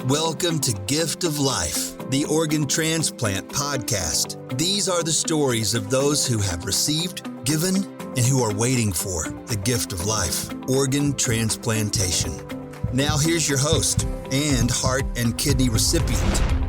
Welcome to Gift of Life, the Organ Transplant podcast. These are the stories of those who have received, given, and who are waiting for the gift of life, organ transplantation. Now here's your host and heart and kidney recipient,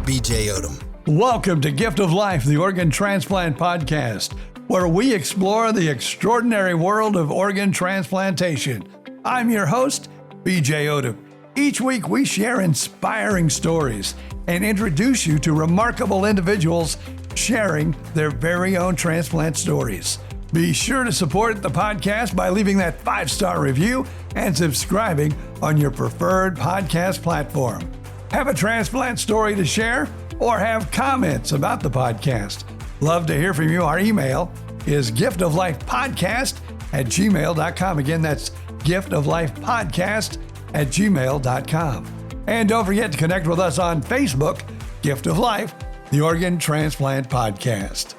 BJ Odom. Welcome to Gift of Life, the Organ Transplant podcast, where we explore the extraordinary world of organ transplantation. I'm your host, BJ Odom. Each week, we share inspiring stories and introduce you to remarkable individuals sharing their very own transplant stories. Be sure to support the podcast by leaving that 5-star review and subscribing on your preferred podcast platform. Have a transplant story to share or have comments about the podcast? Love to hear from you. Our email is giftoflifepodcast@gmail.com. Again, that's giftoflifepodcast@gmail.com. And don't forget to connect with us on Facebook, Gift of Life, the Organ Transplant Podcast.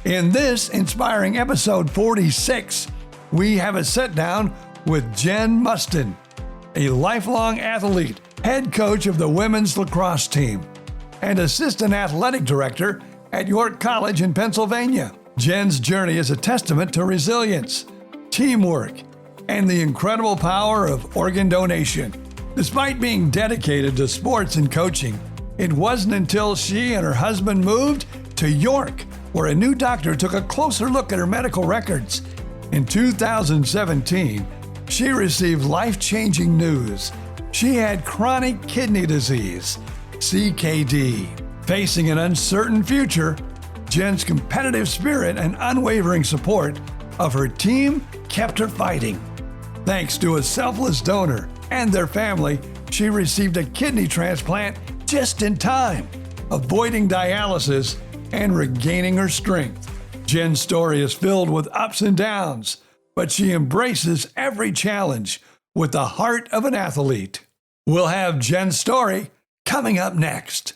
In this inspiring episode 46, we have a sit down with Jen Mustin, a lifelong athlete, head coach of the women's lacrosse team, and assistant athletic director at York College in Pennsylvania. Jen's journey is a testament to resilience, teamwork, and the incredible power of organ donation. Despite being dedicated to sports and coaching, it wasn't until she and her husband moved to York, where a new doctor took a closer look at her medical records. In 2017, she received life-changing news. She had chronic kidney disease, CKD. Facing an uncertain future, Jen's competitive spirit and unwavering support of her team kept her fighting. Thanks to a selfless donor and their family, she received a kidney transplant just in time, avoiding dialysis and regaining her strength. Jen's story is filled with ups and downs, but she embraces every challenge with the heart of an athlete. We'll have Jen's story coming up next.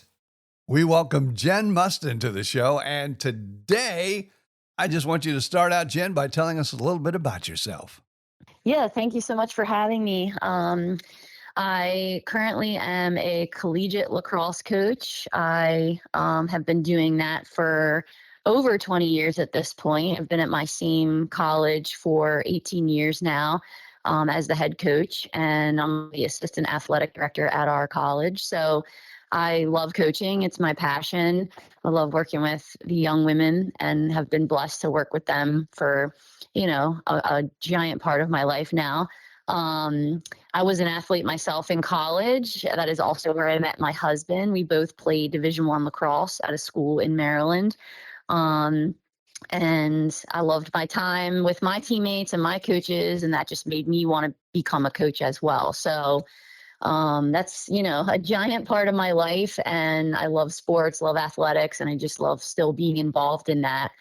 We welcome Jen Mustin to the show, and today I just want you to start out, Jen, by telling us a little bit about yourself. Yeah, thank you so much for having me. I currently am a collegiate lacrosse coach. I have been doing that for over 20 years at this point. I've been at my same college for 18 years now as the head coach, and I'm the assistant athletic director at our college. So I love coaching. It's my passion. I love working with the young women and have been blessed to work with them for, a giant part of my life now. I was an athlete myself in college. That is also where I met my husband. We both played Division I lacrosse at a school in Maryland. And I loved my time with my teammates and my coaches, and that just made me want to become a coach as well. So that's, a giant part of my life, and I love sports, love athletics, and I just love still being involved in that,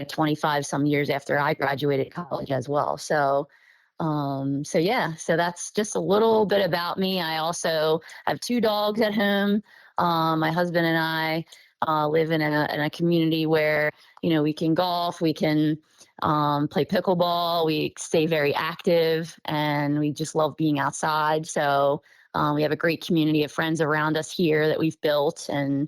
25 some years after I graduated college as well. So that's just a little bit about me. I also have 2 dogs at home. My husband and I live in a community where, we can golf, we can play pickleball, we stay very active, and we just love being outside. So we have a great community of friends around us here that we've built, and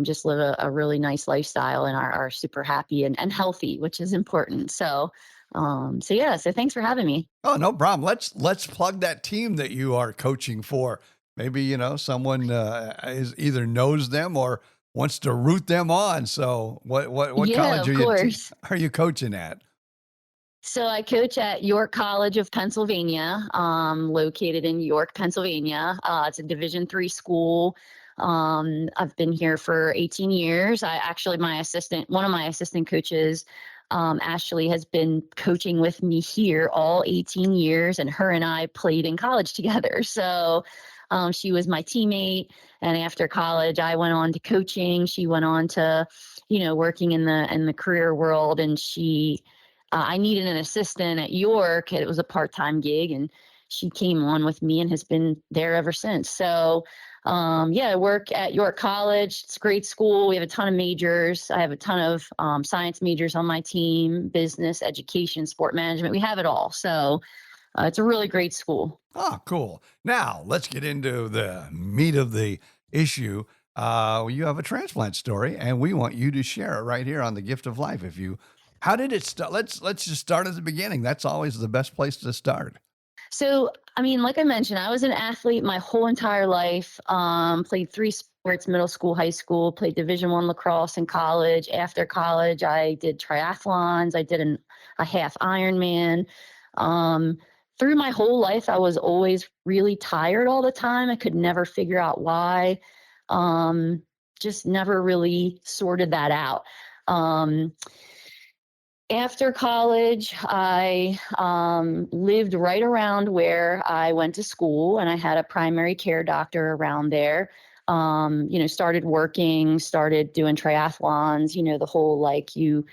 just live a really nice lifestyle and are super happy and healthy, which is important. So thanks for having me. Oh, no problem. Let's plug that team that you are coaching for. Maybe, someone is either knows them or wants to root them on. So what college are you coaching at? So I coach at York College of Pennsylvania, located in York, Pennsylvania. It's a Division III school. I've been here for 18 years. One of my assistant coaches, Ashley, has been coaching with me here all 18 years, and her and I played in college together. So she was my teammate, and after college, I went on to coaching. She went on to, working in the career world, and I needed an assistant at York. It was a part-time gig, and she came on with me and has been there ever since. So I work at York College. It's a great school. We have a ton of majors. I have a ton of science majors on my team, business, education, sport management. We have it all. So It's a really great school. Oh, cool. Now let's get into the meat of the issue. You have a transplant story, and we want you to share it right here on the Gift of Life. How did it start? Let's just start at the beginning. That's always the best place to start. So, I mean, like I mentioned, I was an athlete my whole entire life. Played three sports: middle school, high school. Played Division I lacrosse in college. After college, I did triathlons. I did a half Ironman. Um, Through my whole life, I was always really tired all the time. I could never figure out why. Um, just never really sorted that out. Um, After college, I lived right around where I went to school, and I had a primary care doctor around there. Started working, started doing triathlons, the whole like you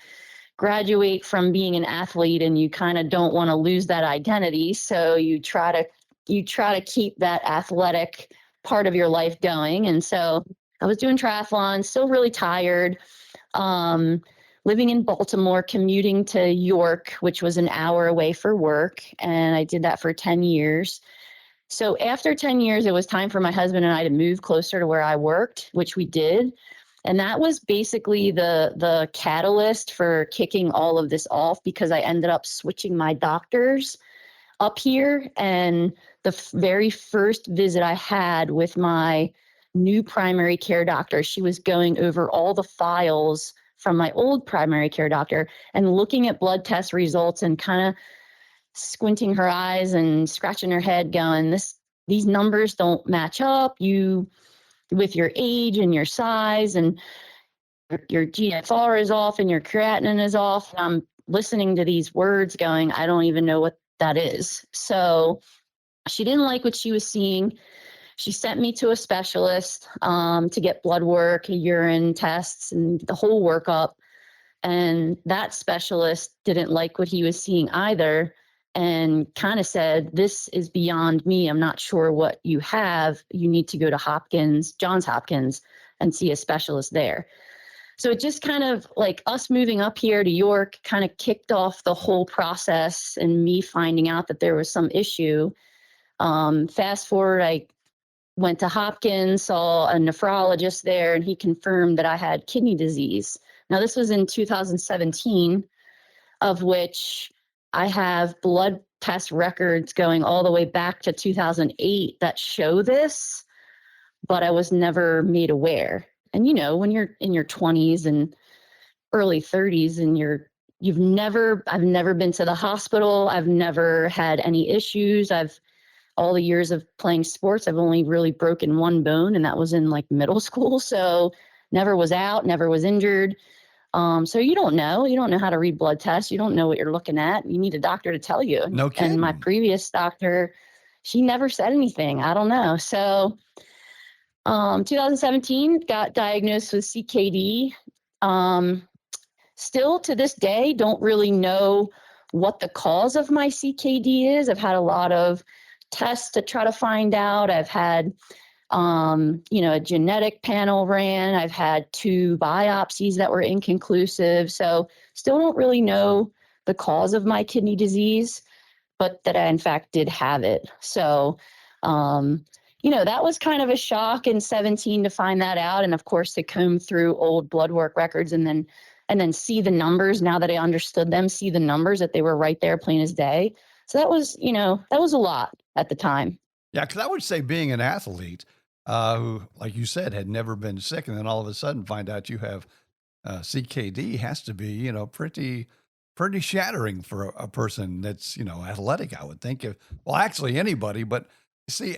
graduate from being an athlete and you kind of don't want to lose that identity. So you try to keep that athletic part of your life going. And so I was doing triathlons, still really tired. Um, Living in Baltimore, commuting to York, which was an hour away for work. And I did that for 10 years. So after 10 years, it was time for my husband and I to move closer to where I worked, which we did. And that was basically the catalyst for kicking all of this off, because I ended up switching my doctors up here. And the very first visit I had with my new primary care doctor, she was going over all the files from my old primary care doctor and looking at blood test results and kind of squinting her eyes and scratching her head going, these numbers don't match up, you with your age and your size, and your GFR is off and your creatinine is off. And I'm listening to these words going, I don't even know what that is. So she didn't like what she was seeing. She sent me to a specialist to get blood work, urine tests, and the whole workup. And that specialist didn't like what he was seeing either, and kind of said, this is beyond me. I'm not sure what you have. You need to go to Johns Hopkins, and see a specialist there. So it just kind of like us moving up here to York kind of kicked off the whole process and me finding out that there was some issue. Fast forward, I went to Hopkins, saw a nephrologist there, and he confirmed that I had kidney disease. Now, this was in 2017, of which I have blood test records going all the way back to 2008 that show this, but I was never made aware. And, when you're in your 20s and early 30s and I've never been to the hospital. I've never had any issues. All the years of playing sports, I've only really broken one bone, and that was in like middle school. So never was out, never was injured. So you don't know how to read blood tests. You don't know what you're looking at. You need a doctor to tell you. No And my kidding. previous doctor, she never said anything. I don't know. So 2017, got diagnosed with CKD. Still to this day, don't really know what the cause of my CKD is. I've had a lot of tests to try to find out. I've had, a genetic panel ran. I've had 2 biopsies that were inconclusive. So still don't really know the cause of my kidney disease, but that I in fact did have it. So, that was kind of a shock in 17 to find that out. And of course, to comb through old blood work records and then see the numbers, now that I understood them, see the numbers that they were right there, plain as day. So that was a lot at the time. Yeah, because I would say being an athlete who, like you said, had never been sick, and then all of a sudden find out you have CKD has to be, pretty shattering for a person that's, athletic, I would think. Well, actually anybody, but see,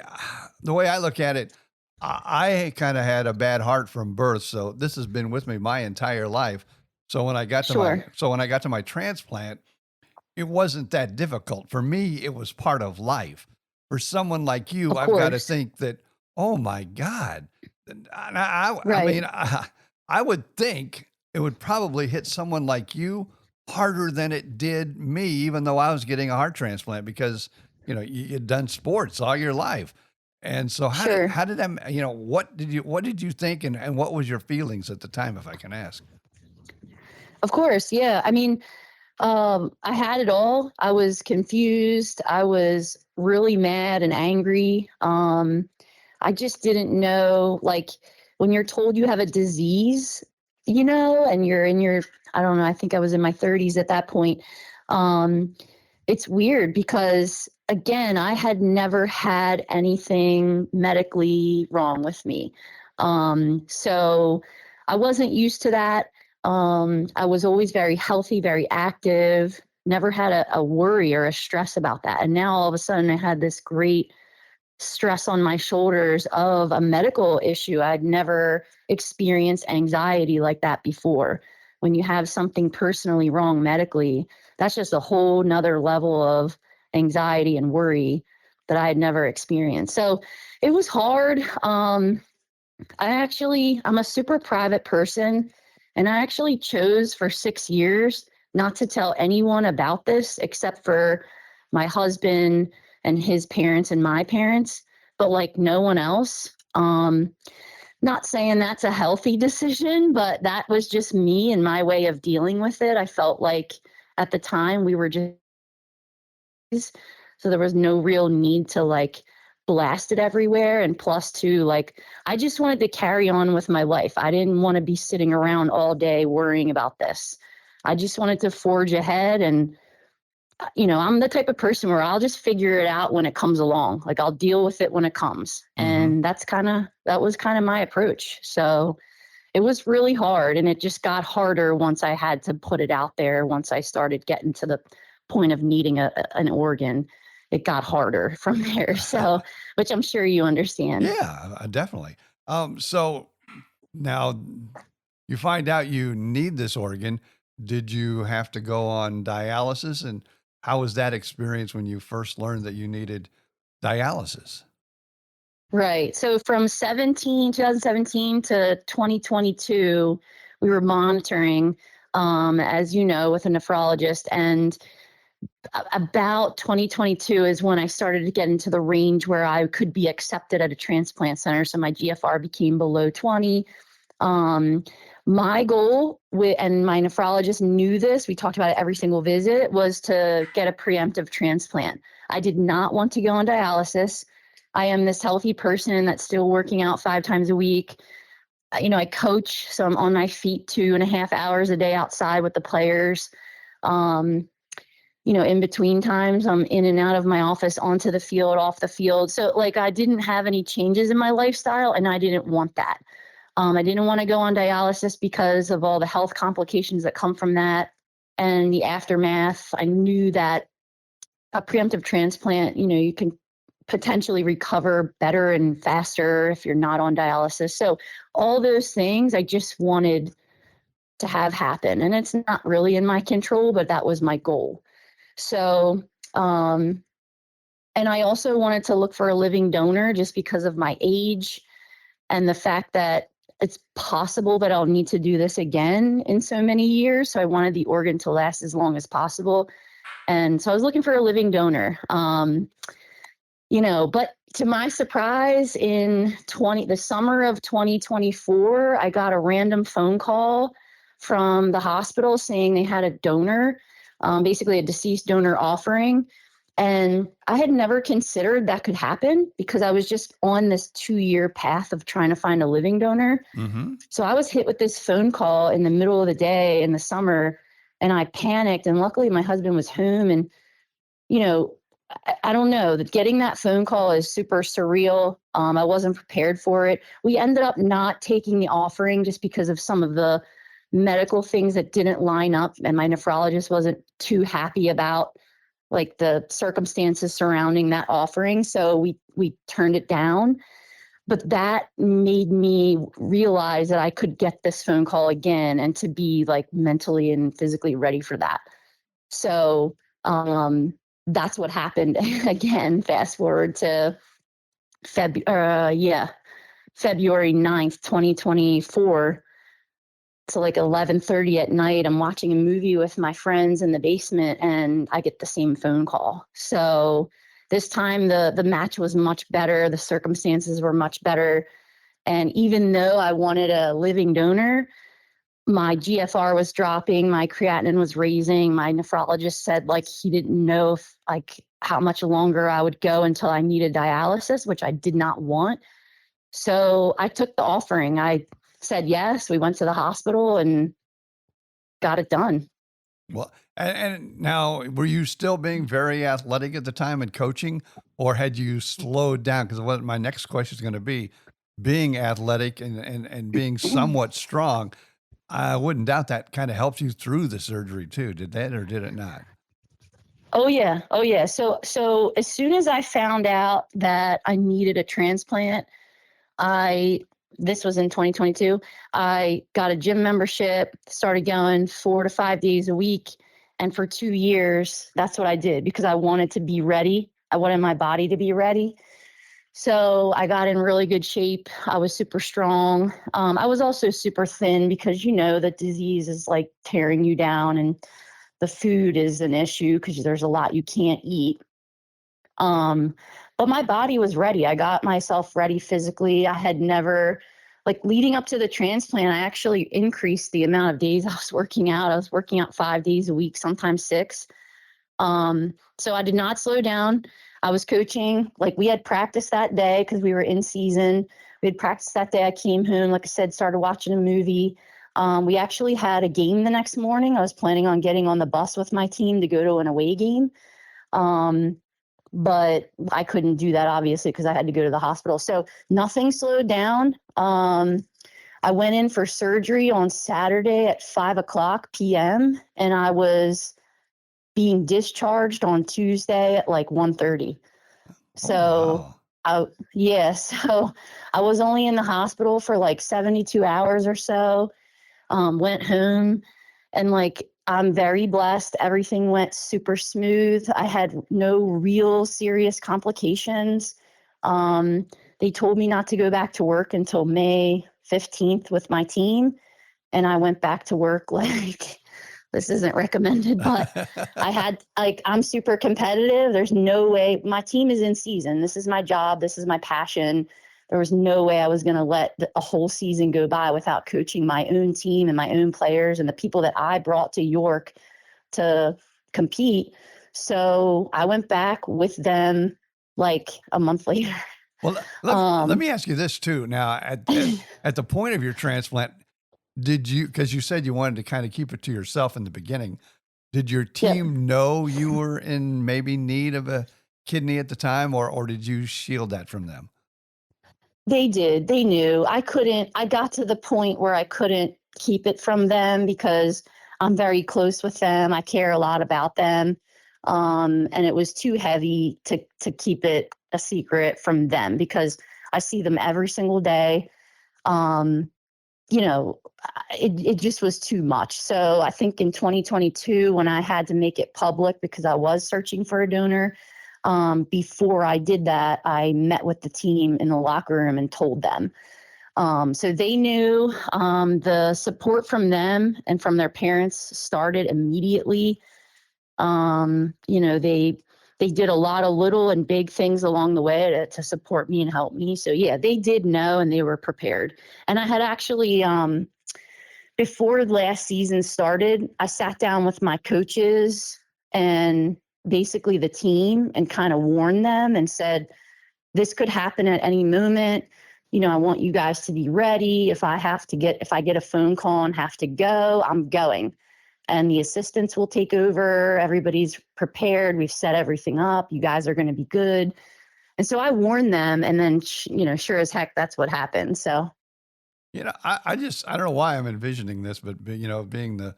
the way I look at it, I kind of had a bad heart from birth, so this has been with me my entire life. So when I got to Sure. my transplant, it wasn't that difficult. For me, it was part of life. For someone like you, Of I've got to course. think that, oh my God. And I Right. mean, I would think it would probably hit someone like you harder than it did me, even though I was getting a heart transplant because, you'd done sports all your life. And so Sure. how did that, what did you think and what was your feelings at the time, if I can ask? Of course. Yeah. I mean, I had it all. I was confused. I was really mad and angry. I just didn't know, like, when you're told you have a disease, and you're in your, I don't know, I think I was in my 30s at that point. Um, it's weird because, again, I had never had anything medically wrong with me. So I wasn't used to that. I was always very healthy, very active, never had a worry or a stress about that. And now all of a sudden I had this great stress on my shoulders of a medical issue. I'd never experienced anxiety like that before. When you have something personally wrong medically, that's just a whole nother level of anxiety and worry that I had never experienced. So it was hard. I'm a super private person, and I actually chose for 6 years not to tell anyone about this except for my husband and his parents and my parents, but like no one else. Not saying that's a healthy decision, but that was just me and my way of dealing with it. I felt like at the time we were just, so there was no real need to like blast it everywhere. And plus two, like, I just wanted to carry on with my life. I didn't want to be sitting around all day worrying about this. I just wanted to forge ahead. And I'm the type of person where I'll just figure it out when it comes along. Like, I'll deal with it when it comes. Mm-hmm. And that was kind of my approach. So it was really hard, and it just got harder once I had to put it out there. Once I started getting to the point of needing an organ, it got harder from there. So, which I'm sure you understand. Yeah, definitely. So now you find out you need this organ. Did you have to go on dialysis? And how was that experience when you first learned that you needed dialysis? Right. So from 2017 to 2022, we were monitoring, as you know, with a nephrologist. And about 2022 is when I started to get into the range where I could be accepted at a transplant center. So my GFR became below 20. Um, my goal and my nephrologist knew this, we talked about it every single visit, was to get a preemptive transplant. I did not want to go on dialysis. I am this healthy person that's still working out 5 times a week. I coach, so I'm on my feet 2.5 hours a day outside with the players. Um, in between times, I'm in and out of my office, onto the field, off the field. So, like, I didn't have any changes in my lifestyle, and I didn't want that. I didn't want to go on dialysis because of all the health complications that come from that and the aftermath. I knew that a preemptive transplant, you can potentially recover better and faster if you're not on dialysis. So all those things I just wanted to have happen. And it's not really in my control, but that was my goal. So, and I also wanted to look for a living donor just because of my age and the fact that it's possible that I'll need to do this again in so many years. So I wanted the organ to last as long as possible. And so I was looking for a living donor. But to my surprise, in the summer of 2024, I got a random phone call from the hospital saying they had a donor, basically a deceased donor offering. And I had never considered that could happen because I was just on this 2-year path of trying to find a living donor. Mm-hmm. So I was hit with this phone call in the middle of the day in the summer, and I panicked. And luckily my husband was home. And, I don't know, that getting that phone call is super surreal. I wasn't prepared for it. We ended up not taking the offering just because of some of the medical things that didn't line up. And my nephrologist wasn't too happy about like the circumstances surrounding that offering. So we turned it down. But that made me realize that I could get this phone call again and to be like mentally and physically ready for that. So that's what happened again. Fast forward to February 9th, 2024. So like 11:30 at night, I'm watching a movie with my friends in the basement, and I get the same phone call. So this time the match was much better. The circumstances were much better. And even though I wanted a living donor, my GFR was dropping, my creatinine was raising. My nephrologist said like he didn't know if, like how much longer I would go until I needed dialysis, which I did not want. So I took the offering. I said yes. We went to the hospital and got it done. Well, and now, were you still being very athletic at the time and coaching, or had you slowed down? Because what my next question is going to be, being athletic and being somewhat strong, I wouldn't doubt that kind of helped you through the surgery too. Did that, or did it not? Oh yeah. Oh yeah. So as soon as I found out that I needed a transplant, this was in 2022. I got a gym membership, started going 4 to 5 days a week. And for 2 years, that's what I did because I wanted to be ready. I wanted my body to be ready. So I got in really good shape. I was super strong. I was also super thin because, the disease is like tearing you down and the food is an issue because there's a lot you can't eat. But my body was ready. I got myself ready physically. I had never, like leading up to the transplant, I actually increased the amount of days I was working out. I was working out 5 days a week, sometimes 6. So I did not slow down. I was coaching, like we had practice that day because we were in season. We had practice that day. I came home, like I said, started watching a movie. We actually had a game the next morning. I was planning on getting on the bus with my team to go to an away game. But I couldn't do that obviously because I had to go to the hospital. So nothing slowed down. I went in for surgery on Saturday at 5:00 p.m. and I was being discharged on Tuesday at like 1:30. So wow. so I was only in the hospital for like 72 hours or so. Went home and like I'm very blessed. Everything went super smooth. I had no real serious complications. They told me not to go back to work until May 15th with my team. And I went back to work like this isn't recommended, but I'm super competitive. There's no way my team is in season. This is my job. This is my passion. There was no way I was going to let a whole season go by without coaching my own team and my own players and the people that I brought to York to compete. So I went back with them like a month later. Well, let me ask you this too. Now, at the point of your transplant, did you, because you said you wanted to kind of keep it to yourself in the beginning, did your team know you were in maybe need of a kidney at the time, or did you shield that from them? They did. They knew. I got to the point where I couldn't keep it from them because I'm very close with them. I care a lot about them. And it was too heavy to keep it a secret from them because I see them every single day. It just was too much. So I think in 2022, when I had to make it public because I was searching for a donor, before I did that, I met with the team in the locker room and told them. So they knew. The support from them and from their parents started immediately. They did a lot of little and big things along the way to support me and help me. So yeah, they did know and they were prepared. And I had actually, before last season started, I sat down with my coaches and basically the team and kind of warned them and said, this could happen at any moment. I want you guys to be ready. If I get a phone call and have to go, I'm going. And the assistants will take over. Everybody's prepared. We've set everything up. You guys are going to be good. And so I warned them. And then, sure as heck, that's what happened. So, I don't know why I'm envisioning this, but, being the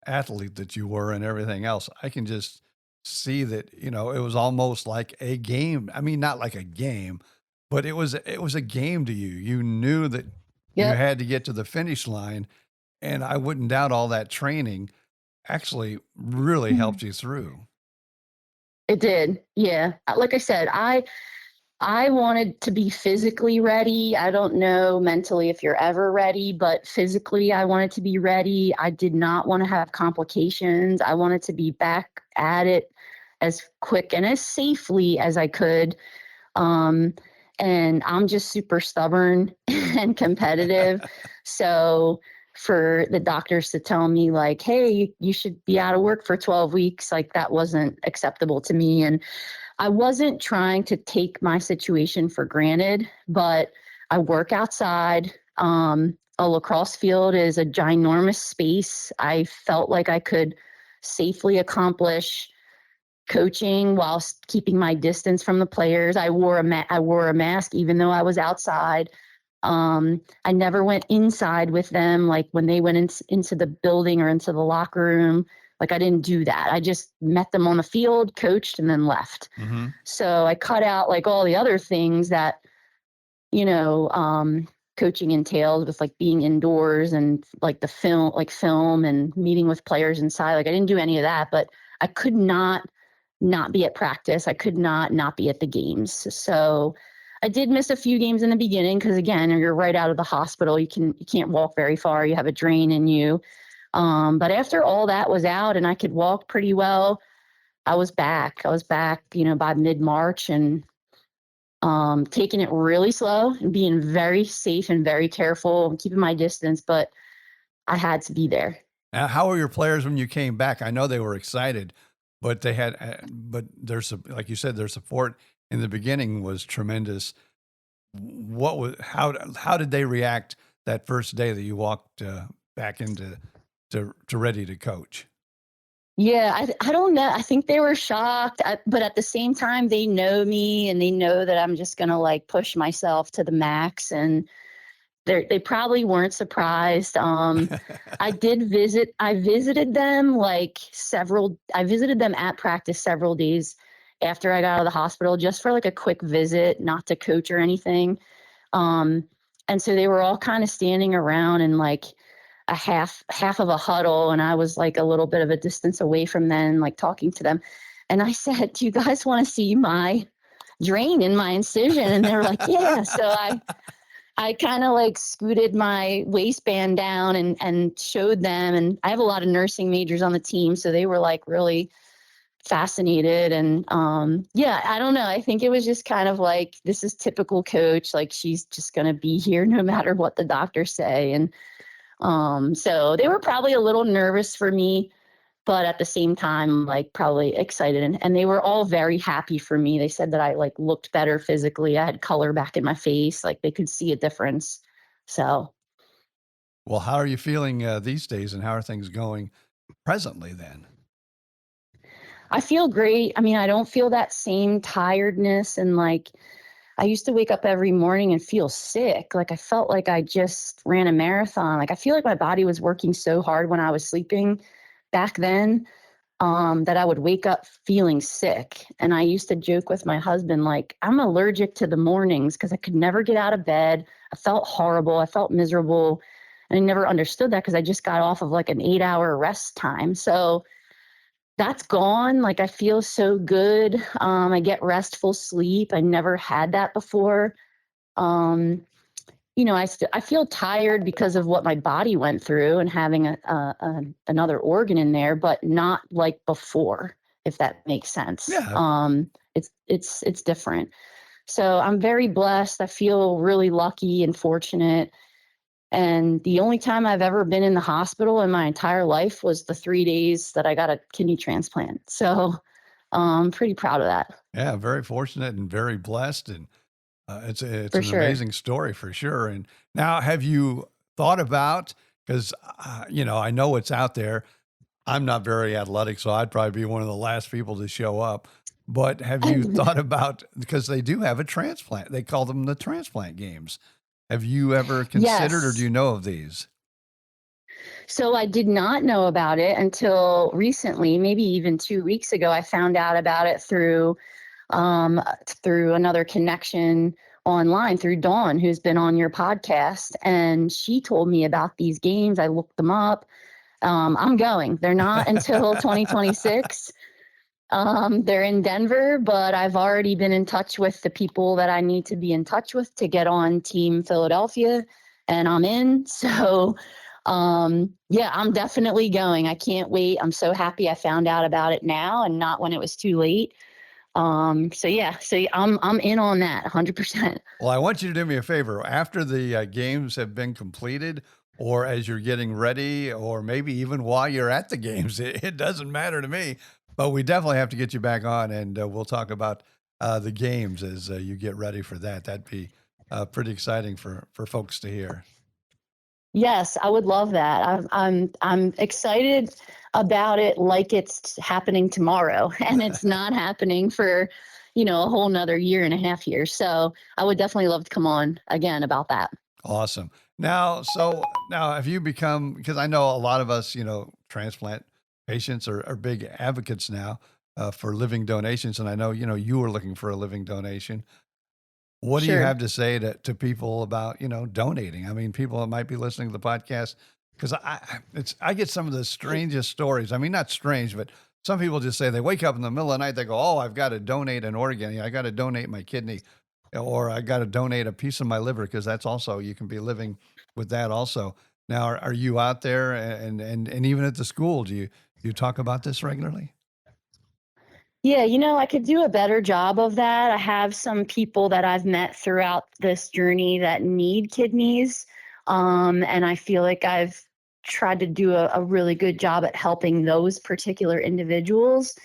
athlete that you were and everything else, I can just see that, it was almost like a game. I mean, not like a game, but it was a game to you. You knew that you had to get to the finish line. And I wouldn't doubt all that training actually really helped you through. It did. Yeah. Like I said, I wanted to be physically ready. I don't know mentally if you're ever ready, but physically I wanted to be ready. I did not want to have complications. I wanted to be back at it as quick and as safely as I could. And I'm just super stubborn and competitive. So for the doctors to tell me like, hey, you should be out of work for 12 weeks. Like that wasn't acceptable to me. And I wasn't trying to take my situation for granted, but I work outside. A lacrosse field is a ginormous space. I felt like I could safely accomplish coaching whilst keeping my distance from the players. I wore a mask even though I was outside. I never went inside with them, like when they went into the building or into the locker room. Like I didn't do that. I just met them on the field, coached, and then left. Mm-hmm. So I cut out like all the other things that, coaching entails with like being indoors and like the film and meeting with players inside. Like I didn't do any of that, but I could not be at practice. I could not be at the games. So I did miss a few games in the beginning because again, you're right out of the hospital. You can't walk very far. You have a drain in you. But after all that was out and I could walk pretty well, I was back, by mid-March and taking it really slow and being very safe and very careful and keeping my distance, but I had to be there. How were your players when you came back? I know they were excited, but like you said, their support in the beginning was tremendous. How did they react that first day that you walked back into ready to coach? Yeah, I don't know. I think they were shocked, but at the same time, they know me and they know that I'm just going to like push myself to the max. And they probably weren't surprised. I visited them I visited them at practice several days after I got out of the hospital just for like a quick visit, not to coach or anything. And so they were all kind of standing around in like a half of a huddle. And I was like a little bit of a distance away from them, like talking to them. And I said, do you guys want to see my drain in my incision? And they were like, yeah. So I kind of like scooted my waistband down and showed them. And I have a lot of nursing majors on the team. So they were like really fascinated. And I don't know. I think it was just kind of like, this is typical coach. Like she's just going to be here no matter what the doctors say. And so they were probably a little nervous for me, but at the same time, like probably excited. And they were all very happy for me. They said that I like looked better physically. I had color back in my face. Like they could see a difference. So. Well, how are you feeling these days and how are things going presently then? I feel great. I mean, I don't feel that same tiredness and like, I used to wake up every morning and feel sick. Like I felt like I just ran a marathon. Like I feel like my body was working so hard when I was sleeping back then, that I would wake up feeling sick. And I used to joke with my husband, like, I'm allergic to the mornings because I could never get out of bed. I felt horrible. I felt miserable. And I never understood that because I just got off of like an 8-hour rest time. So that's gone. Like I feel so good. I get restful sleep. I never had that before. I feel tired because of what my body went through and having another organ in there, but not like before, if that makes sense. Yeah. It's different. So I'm very blessed. I feel really lucky and fortunate. And the only time I've ever been in the hospital in my entire life was the 3 days that I got a kidney transplant. So I'm pretty proud of that. Yeah, very fortunate and very blessed. And it's For an sure. amazing story for sure. And now have you thought about, because, I know it's out there. I'm not very athletic, so I'd probably be one of the last people to show up. But have you thought about, because they do have a transplant, they call them the transplant games. Have you ever considered, or do Yes. you know of these? So I did not know about it until recently, maybe even 2 weeks ago. I found out about it through another connection online, through Dawn, who's been on your podcast. And she told me about these games. I looked them up. I'm going. They're not until 2026. They're in Denver, but I've already been in touch with the people that I need to be in touch with to get on Team Philadelphia, and I'm in. So, I'm definitely going. I can't wait. I'm so happy I found out about it now and not when it was too late. So I'm in on that 100%. Well, I want you to do me a favor. After the games have been completed, or as you're getting ready, or maybe even while you're at the games. It doesn't matter to me, but we definitely have to get you back on, and we'll talk about the games as you get ready for that. That'd be pretty exciting for folks to hear. Yes, I would love that. I'm excited about it like it's happening tomorrow, and it's not happening for, a whole nother year and a half years. So I would definitely love to come on again about that. Awesome. Now have you become, because I know a lot of us, transplant patients are big advocates now for living donations. And I know, you were looking for a living donation. What do you Sure. have to say to people about, donating? I mean, people that might be listening to the podcast, because I get some of the strangest stories. I mean, not strange, but some people just say they wake up in the middle of the night, they go, "Oh, I've got to donate an organ. I got to donate my kidney, or I got to donate a piece of my liver," because that's also, you can be living with that also. Now, are you out there, and even at the school, do you talk about this regularly? Yeah, I could do a better job of that. I have some people that I've met throughout this journey that need kidneys. And I feel like I've tried to do a really good job at helping those particular individuals.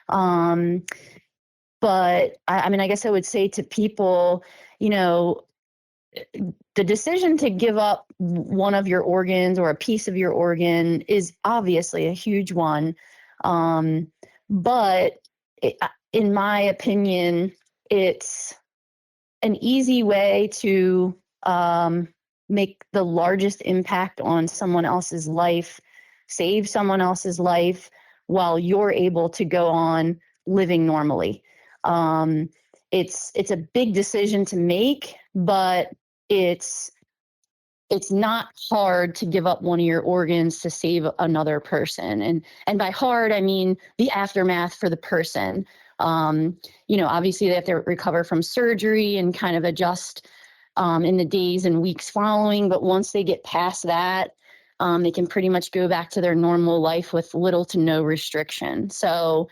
Um, but I mean, I guess I would say to people, you know, the decision to give up one of your organs or a piece of your organ is obviously a huge one. Um, but in my opinion, it's an easy way to make the largest impact on someone else's life, save someone else's life while you're able to go on living normally. Um, it's a big decision to make, but it's it's not hard to give up one of your organs to save another person. And by hard, I mean the aftermath for the person. Obviously they have to recover from surgery and kind of adjust in the days and weeks following. But once they get past that, they can pretty much go back to their normal life with little to no restriction. So,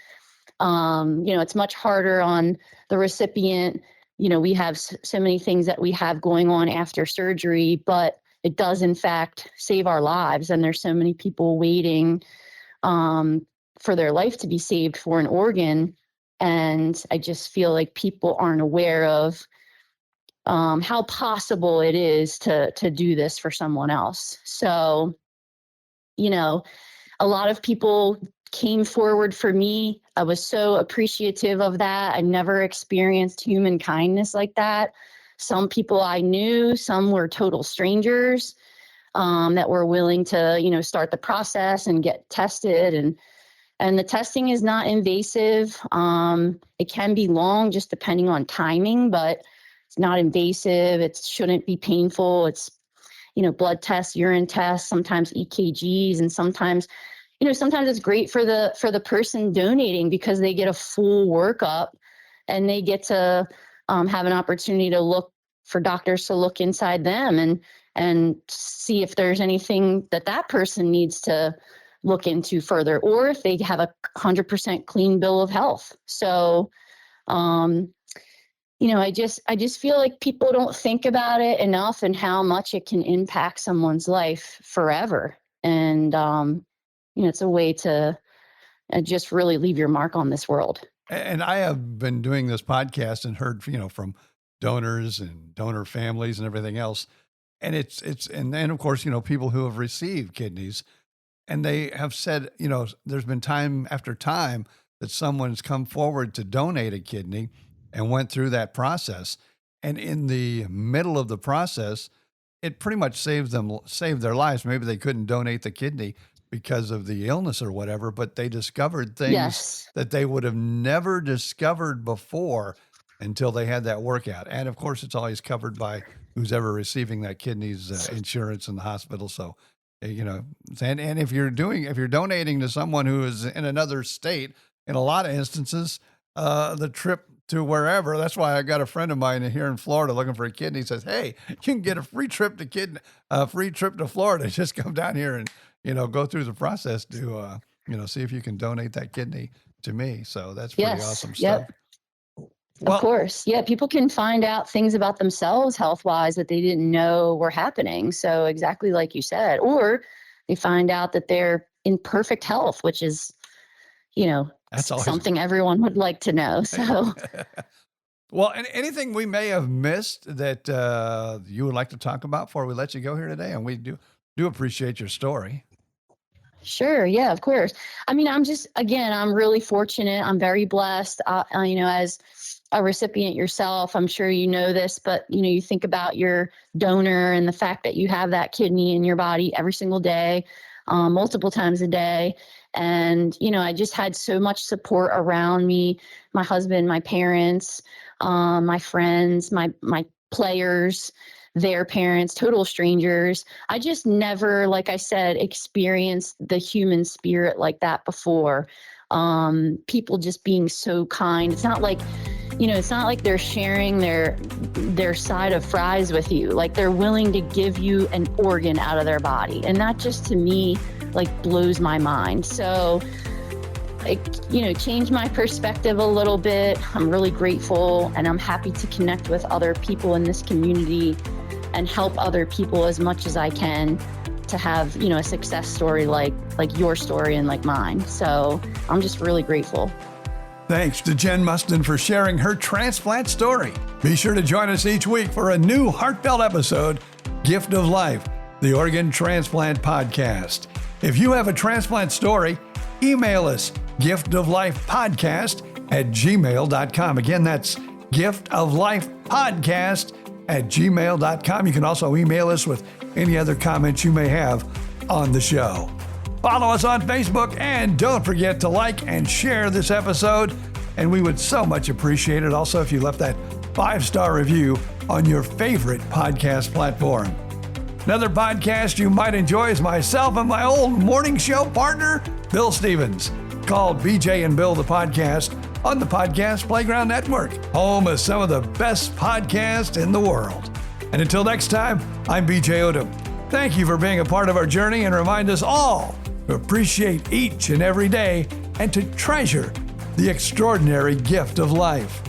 it's much harder on the recipient. We have so many things that we have going on after surgery, but it does in fact save our lives. And there's so many people waiting for their life to be saved for an organ. And I just feel like people aren't aware of how possible it is to do this for someone else. So, a lot of people came forward for me. I was so appreciative of that. I never experienced human kindness like that. Some people I knew, some were total strangers that were willing to, start the process and get tested. And the testing is not invasive. It can be long, just depending on timing, but it's not invasive. It shouldn't be painful. It's blood tests, urine tests, sometimes EKGs, and sometimes it's great for the person donating because they get a full workup and they get to have an opportunity to look for doctors to look inside them and see if there's anything that person needs to look into further, or if they have a 100% clean bill of health. So, I just feel like people don't think about it enough and how much it can impact someone's life forever. And, it's a way to just really leave your mark on this world. And I have been doing this podcast and heard, from donors and donor families and everything else. And and then of course, people who have received kidneys, and they have said, there's been time after time that someone's come forward to donate a kidney and went through that process. And in the middle of the process, it pretty much saved their lives. Maybe they couldn't donate the kidney because of the illness or whatever, but they discovered things Yes. that they would have never discovered before until they had that workout. And of course, it's always covered by who's ever receiving that kidney's insurance in the hospital. So, you know, and if you're donating to someone who is in another state, in a lot of instances, the trip to wherever. That's why I got a friend of mine here in Florida looking for a kidney. He says, "Hey, you can get a free trip to Florida. Just come down here and go through the process to see if you can donate that kidney to me." So that's pretty Yes. awesome stuff. Yep. Of course. Yeah. People can find out things about themselves health wise that they didn't know were happening. So exactly like you said, or they find out that they're in perfect health, which is, That's always something everyone would like to know. So well, anything we may have missed that you would like to talk about before we let you go here today? And we do appreciate your story. sure. Yeah, of course. I mean, I'm really fortunate. I'm very blessed. As a recipient yourself, I'm sure you know this, but you think about your donor and the fact that you have that kidney in your body every single day, multiple times a day. And, I just had so much support around me, my husband, my parents, my friends, my players, their parents, total strangers. I just never, like I said, experienced the human spirit like that before. People just being so kind. It's not like, they're sharing their side of fries with you. Like they're willing to give you an organ out of their body. And that just to me, like blows my mind. So it, changed my perspective a little bit. I'm really grateful and I'm happy to connect with other people in this community and help other people as much as I can to have, a success story like your story and like mine. So I'm just really grateful. Thanks to Jen Mustin for sharing her transplant story. Be sure to join us each week for a new heartfelt episode, Gift of Life, the Organ Transplant Podcast. If you have a transplant story, email us giftoflifepodcast@gmail.com. Again, that's giftoflifepodcast@gmail.com. You can also email us with any other comments you may have on the show. Follow us on Facebook and don't forget to like and share this episode. And we would so much appreciate it also if you left that 5-star review on your favorite podcast platform. Another podcast you might enjoy is myself and my old morning show partner, Bill Stevens, called BJ and Bill the Podcast on the Podcast Playground Network, home of some of the best podcasts in the world. And until next time, I'm BJ Odom. Thank you for being a part of our journey and remind us all to appreciate each and every day and to treasure the extraordinary gift of life.